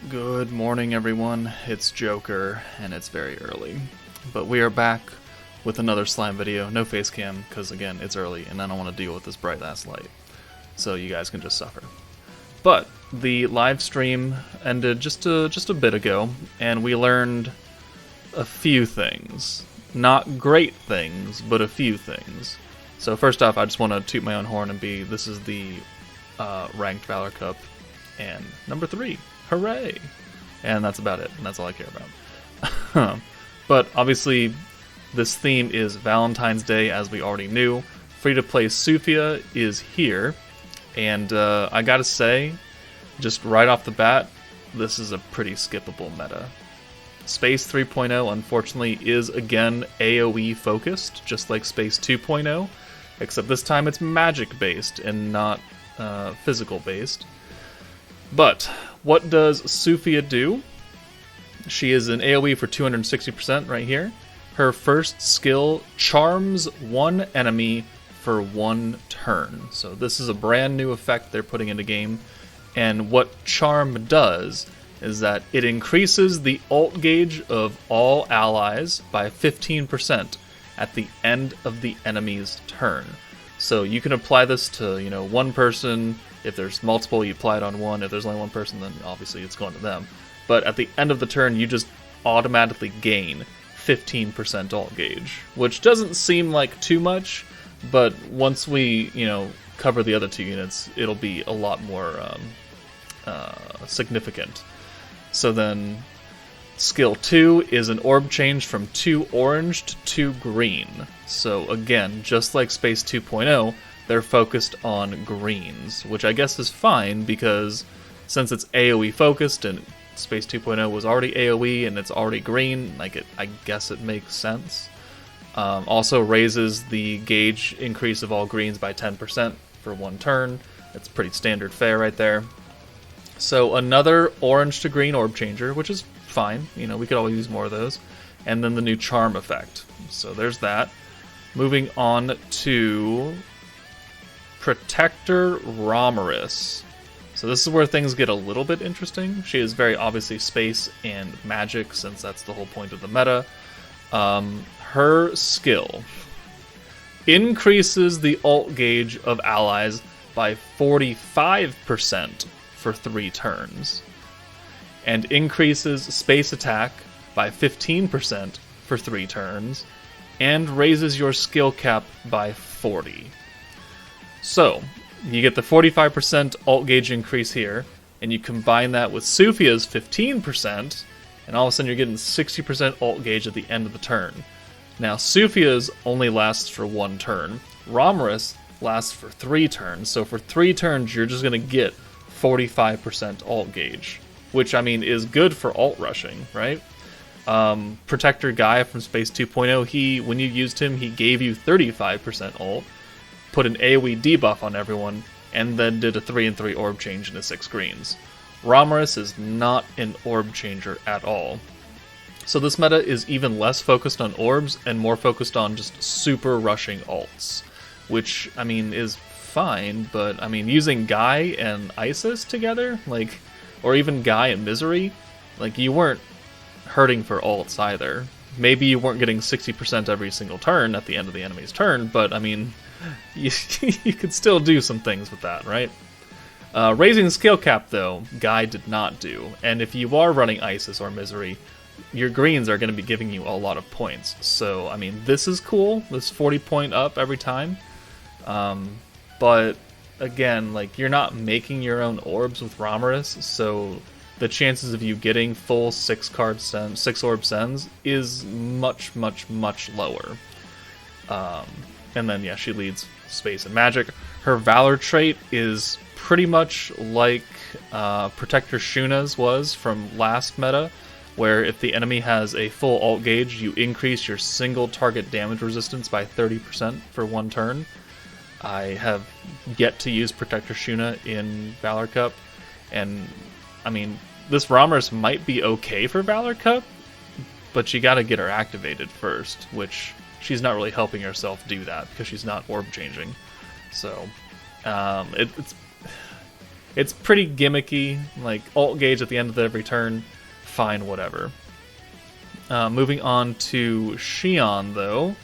Good morning, everyone. It's Joker, and it's very early. But we are back with another slime video. No face cam, because again, it's early, and I don't want to deal with this bright-ass light. So you guys can just suffer. But the live stream ended just a bit ago, and we learned a few things. Not great things, but a few things. So first off, I just want to toot my own horn and this is the ranked Valor Cup, and number 3. Hooray! And that's about it, and that's all I care about. But obviously, this theme is Valentine's Day, as we already knew. Free-to-play Sufia is here, and I gotta say, just right off the bat, this is a pretty skippable meta. Space 3.0, unfortunately, is again AoE focused, just like Space 2.0, except this time it's magic-based and not physical-based. But what does Sufia do? She is an AoE for 260% right here. Her first skill charms one enemy for 1 turn. So this is a brand new effect they're putting into game. And what charm does is that it increases the ult gauge of all allies by 15% at the end of the enemy's turn. So you can apply this to, one person. If there's multiple, you apply it on one. If there's only one person, then obviously it's going to them. But at the end of the turn, you just automatically gain 15% ult gauge, which doesn't seem like too much, but once we, cover the other 2 units, it'll be a lot more significant. So then, skill 2 is an orb change from 2 orange to 2 green. So again, just like Space 2.0, they're focused on greens, which I guess is fine because since it's AoE focused and Space 2.0 was already AoE and it's already green, I guess it makes sense. Also raises the gauge increase of all greens by 10% for 1 turn. It's pretty standard fare right there. So another orange to green orb changer, which is fine. We could always use more of those. And then the new charm effect. So there's that. Moving on to Protector Romulus. So this is where things get a little bit interesting. She is very obviously space and magic, since that's the whole point of the meta. Her skill increases the ult gauge of allies by 45% for 3 turns, and increases space attack by 15% for 3 turns, and raises your skill cap by 40. So, you get the 45% ult gauge increase here, and you combine that with Sufia's 15%, and all of a sudden you're getting 60% ult gauge at the end of the turn. Now, Sufia's only lasts for 1 turn. Romulus lasts for 3 turns, so for 3 turns you're just going to get 45% ult gauge, which, is good for ult rushing, right? Protector Guy from Space 2.0, when you used him, he gave you 35% ult, put an AoE debuff on everyone, and then did a 3/3 orb change into 6 greens. Romulus is not an orb changer at all. So this meta is even less focused on orbs and more focused on just super rushing ults, which, is fine, but, using Guy and Isis together, or even Guy and Misery, you weren't hurting for ults either. Maybe you weren't getting 60% every single turn at the end of the enemy's turn, but, you could still do some things with that, right? Raising the skill cap, though, Guy did not do. And if you are running Isis or Misery, your greens are going to be giving you a lot of points. So, this is cool. This 40 point up every time. But, again, you're not making your own orbs with Romulus, so the chances of you getting full 6 orb sends is much, much, much lower. And then, yeah, she leads space and magic. Her Valor trait is pretty much like Protector Shuna's was from last meta, where if the enemy has a full ult gauge, you increase your single target damage resistance by 30% for 1 turn. I have yet to use Protector Shuna in Valor Cup, and, this Romulus might be okay for Valor Cup, but you gotta get her activated first, which she's not really helping herself do that because she's not orb changing. So, it's It's pretty gimmicky, like alt gauge at the end of every turn, fine, whatever. Moving on to Shion, though.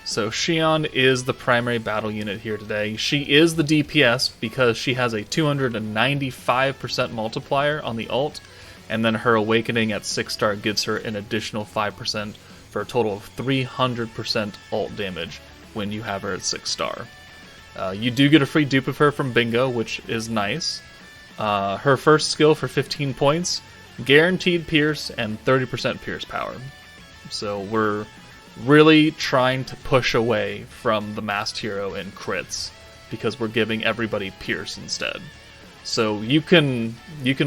So Shion is the primary battle unit here today. She is the DPS because she has a 295% multiplier on the ult, and then her awakening at 6-star gives her an additional 5% for a total of 300% ult damage when you have her at 6-star. You do get a free dupe of her from Bingo, which is nice. Her first skill for 15 points, guaranteed pierce and 30% pierce power. So we're really trying to push away from the masked hero and crits because we're giving everybody pierce instead. So you can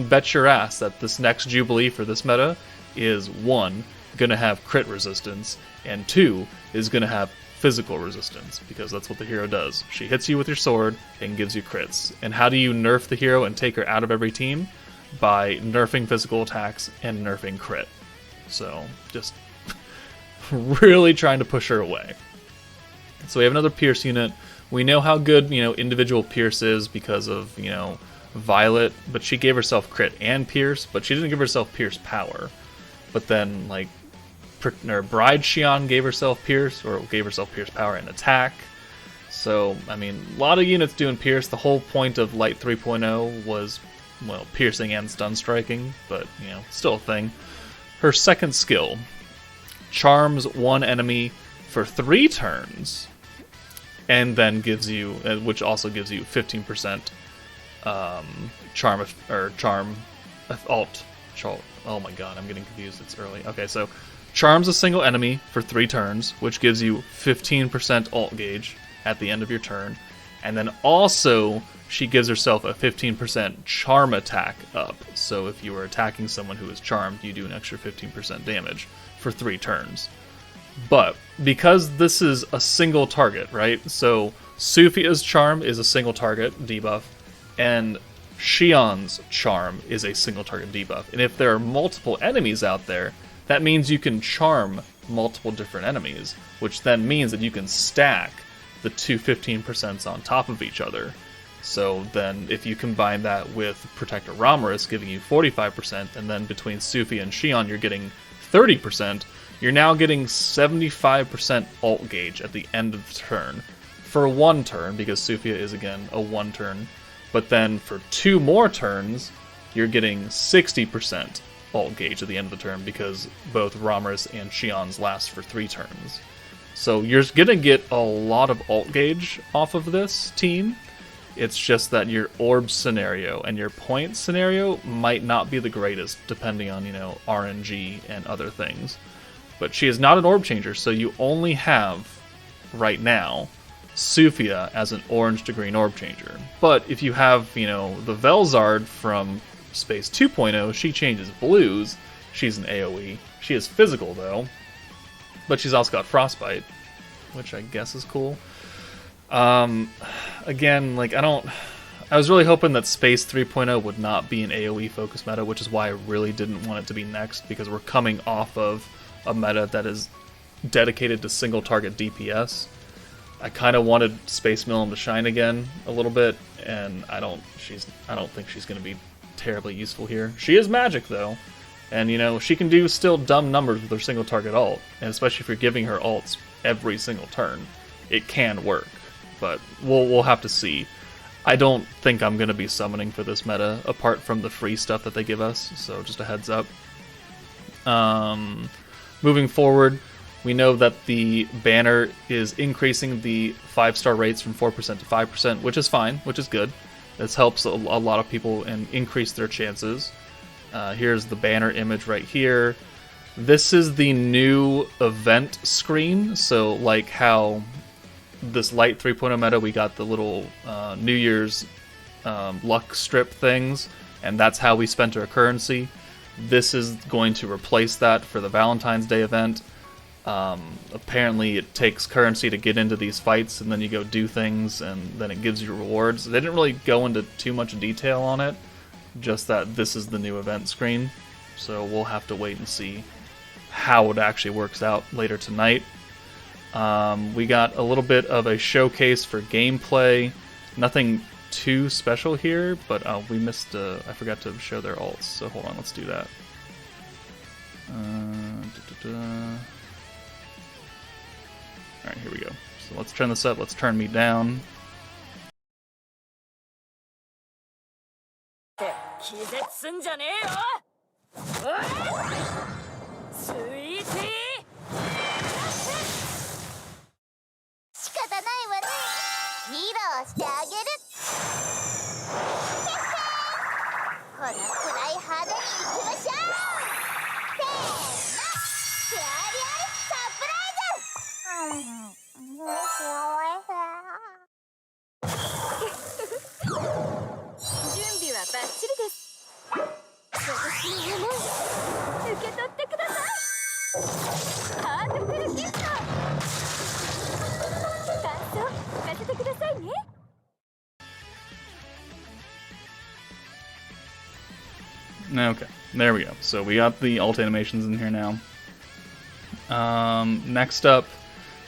bet your ass that this next Jubilee for this meta is 1, going to have crit resistance, and 2, is going to have physical resistance, because that's what the hero does. She hits you with your sword and gives you crits. And how do you nerf the hero and take her out of every team? By nerfing physical attacks and nerfing crit. So just really trying to push her away. So we have another Pierce unit. We know how good, individual Pierce is because of, Violet, but she gave herself crit and Pierce, but she didn't give herself Pierce power. But then, Bride Shion gave herself Pierce, or gave herself Pierce power and attack. So, a lot of units doing Pierce. The whole point of Light 3.0 was, piercing and stun striking, but, still a thing. Her second skill, charms one enemy for 3 turns, and then gives you, which also gives you 15% charm alt. Oh my god, I'm getting confused. It's early. Okay, so charms a single enemy for 3 turns, which gives you 15% alt gauge at the end of your turn, and then also she gives herself a 15% charm attack up. So if you were attacking someone who is charmed, you do an extra 15% damage for 3 turns. But because this is a single target, right? So Sufia's charm is a single target debuff, and Shion's charm is a single target debuff. And if there are multiple enemies out there, that means you can charm multiple different enemies, which then means that you can stack the two 15% on top of each other. So then if you combine that with Protector Romulus giving you 45%, and then between Sufia and Shion you're getting 30%, you're now getting 75% alt gauge at the end of the turn. For 1 turn, because Sufia is again a 1 turn. But then for 2 more turns, you're getting 60% alt gauge at the end of the turn, because both Romulus and Shion's last for 3 turns. So you're going to get a lot of alt gauge off of this team. It's just that your orb scenario and your point scenario might not be the greatest, depending on, RNG and other things. But she is not an orb changer, so you only have, right now, Sufia as an orange to green orb changer. But if you have, the Velzard from Space 2.0, she changes blues. She's an AoE. She is physical, though. But she's also got Frostbite, which I guess is cool. Again, I was really hoping that Space 3.0 would not be an AoE focus meta, which is why I really didn't want it to be next, because we're coming off of a meta that is dedicated to single target DPS. I kind of wanted Space Millen to shine again a little bit, and I don't think she's going to be terribly useful here. She is magic though, and she can do still dumb numbers with her single target ult, and especially if you're giving her ults every single turn, it can work. But we'll have to see. I don't think I'm going to be summoning for this meta, apart from the free stuff that they give us, so just a heads up. Moving forward, we know that the banner is increasing the 5-star rates from 4% to 5%, which is fine, which is good. This helps a lot of people and increase their chances. Here's the banner image right here. This is the new event screen, so like how this Light 3.0 meta, we got the little New Year's luck strip things, and that's how we spent our currency. This is going to replace that for the Valentine's Day event. Apparently it takes currency to get into these fights, and then you go do things, and then it gives you rewards. They didn't really go into too much detail on it, just that this is the new event screen. So we'll have to wait and see how it actually works out later tonight. We got a little bit of a showcase for gameplay. Nothing too special here, but we missed. I forgot to show their alts, so hold on, let's do that. Alright, here we go. So let's turn this up, let's turn me down. Okay, there we go. So we got the alt animations in here now. Next up,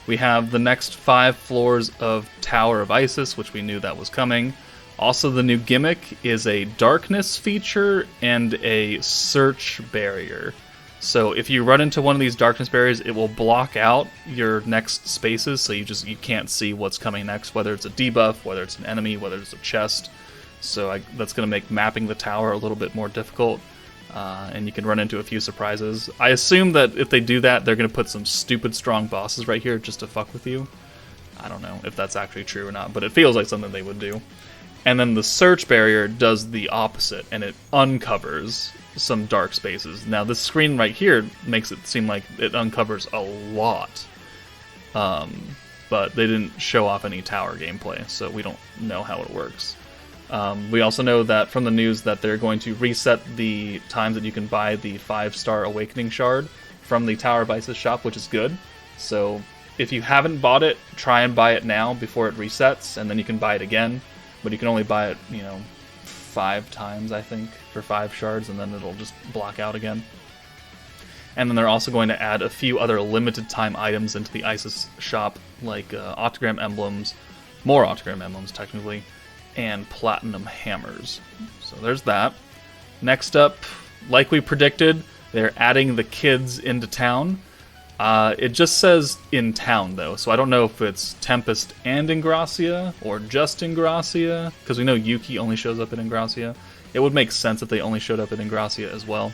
we have the next 5 floors of Tower of Isis, which we knew that was coming. Also, the new gimmick is a darkness feature and a search barrier. So if you run into one of these darkness barriers, it will block out your next spaces, so you can't see what's coming next, whether it's a debuff, whether it's an enemy, whether it's a chest. So that's going to make mapping the tower a little bit more difficult, and you can run into a few surprises. I assume that if they do that, they're going to put some stupid strong bosses right here just to fuck with you. I don't know if that's actually true or not, but it feels like something they would do. And then the search barrier does the opposite, and it uncovers some dark spaces. Now this screen right here makes it seem like it uncovers a lot, but they didn't show off any tower gameplay, so we don't know how it works. We also know that from the news that they're going to reset the times that you can buy the 5-star Awakening Shard from the Tower of Isis shop, which is good. So if you haven't bought it, try and buy it now before it resets, and then you can buy it again. But you can only buy it, 5 times, I think, for 5 shards, and then it'll just block out again. And then they're also going to add a few other limited time items into the Isis shop, like OCTAGRAM emblems, more OCTAGRAM emblems technically, and platinum hammers. So there's that. Next up, like we predicted, they're adding the kids into town. It just says in town though, so I don't know if it's Tempest and Ingracia, or just Ingracia, because we know Yuki only shows up in Ingracia. It would make sense if they only showed up in Ingracia as well.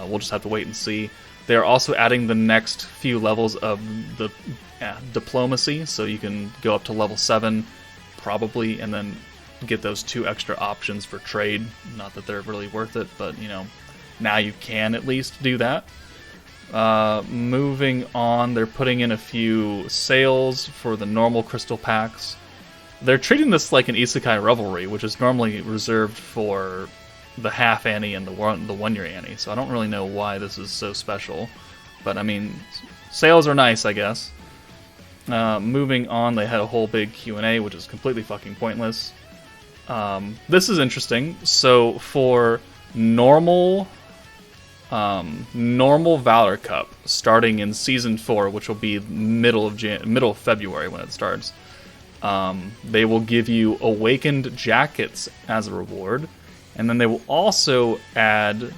We'll just have to wait and see. They're also adding the next few levels of the diplomacy, so you can go up to level 7, probably, and then get those 2 extra options for trade. Not that they're really worth it, but, now you can at least do that. Moving on, they're putting in a few sales for the normal crystal packs. They're treating this like an Isekai Revelry, which is normally reserved for the half Annie and the 1 year Annie, so I don't really know why this is so special. But I mean, sales are nice, I guess. Moving on, they had a whole big Q&A, which is completely fucking pointless. This is interesting. So for normal Valor Cup, starting in Season 4, which will be middle of February when it starts, they will give you awakened jackets as a reward, and then they will also add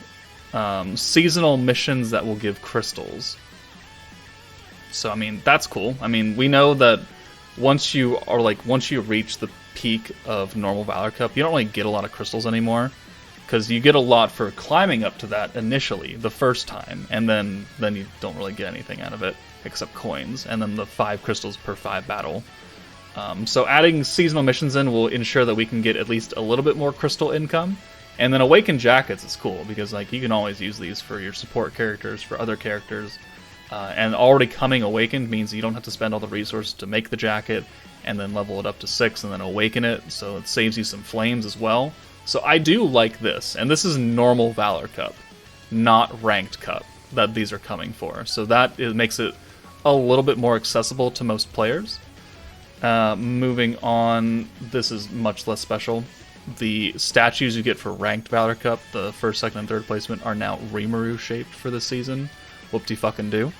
seasonal missions that will give crystals. So I mean, that's cool. I mean, we know that once you reach the peak of normal Valor Cup, you don't really get a lot of crystals anymore, because you get a lot for climbing up to that initially, the first time, and then you don't really get anything out of it, except coins, and then the 5 crystals per 5 battle. So adding seasonal missions in will ensure that we can get at least a little bit more crystal income, and then Awakened Jackets is cool, because you can always use these for your support characters, for other characters, and already coming Awakened means you don't have to spend all the resources to make the jacket, and then level it up to 6, and then awaken it, so it saves you some flames as well. So I do like this, and this is normal Valor Cup, not Ranked Cup, that these are coming for. So it makes it a little bit more accessible to most players. Moving on, this is much less special. The statues you get for Ranked Valor Cup, the 1st, 2nd, and 3rd placement, are now Rimuru shaped for this season. Whoop-de-fucking-do.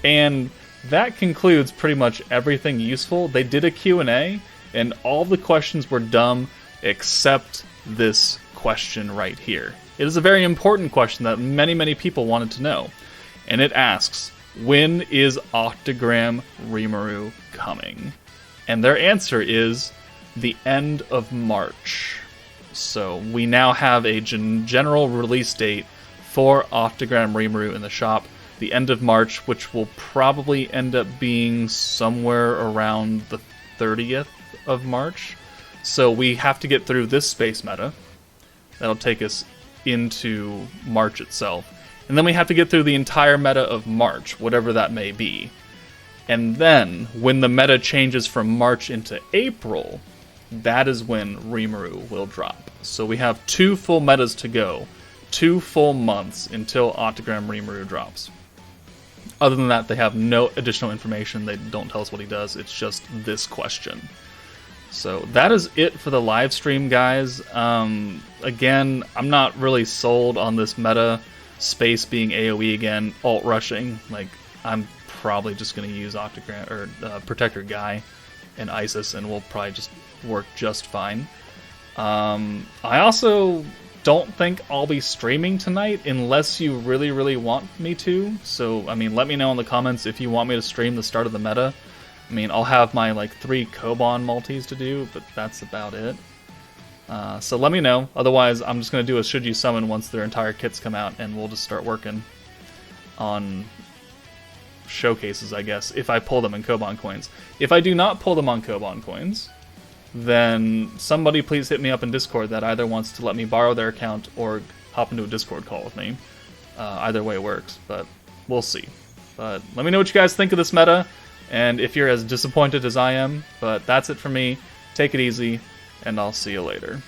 And that concludes pretty much everything useful. They did a Q&A, and all the questions were dumb except this question right here. It is a very important question that many people wanted to know, and it asks, when is OCTAGRAM RIMURU coming? And their answer is the end of March. So we now have a general release date for OCTAGRAM RIMURU in the shop, the end of March, which will probably end up being somewhere around the 30th of March. So we have to get through this space meta. That'll take us into March itself. And then we have to get through the entire meta of March, whatever that may be. And then, when the meta changes from March into April, that is when RIMURU will drop. So we have 2 full metas to go, 2 full months until OCTAGRAM RIMURU drops. Other than that, they have no additional information. They don't tell us what he does. It's just this question. So that is it for the live stream, guys. Again, I'm not really sold on this meta. Space being AoE again, alt rushing. Like, I'm probably just going to use OCTAGRAM or Protector Guy and Isis, and we'll probably just work just fine. I also don't think I'll be streaming tonight unless you really want me to. So, I mean, let me know in the comments if you want me to stream the start of the meta. I mean, I'll have my, like, 3 Koban multis to do, but that's about it. So let me know. Otherwise, I'm just going to do a Should You Summon once their entire kits come out, and we'll just start working on showcases, I guess, if I pull them in Koban coins. If I do not pull them on Koban coins, then somebody please hit me up in Discord that either wants to let me borrow their account or hop into a Discord call with me. Either way works, but we'll see. But let me know what you guys think of this meta, and if you're as disappointed as I am. But that's it for me. Take it easy, and I'll see you later.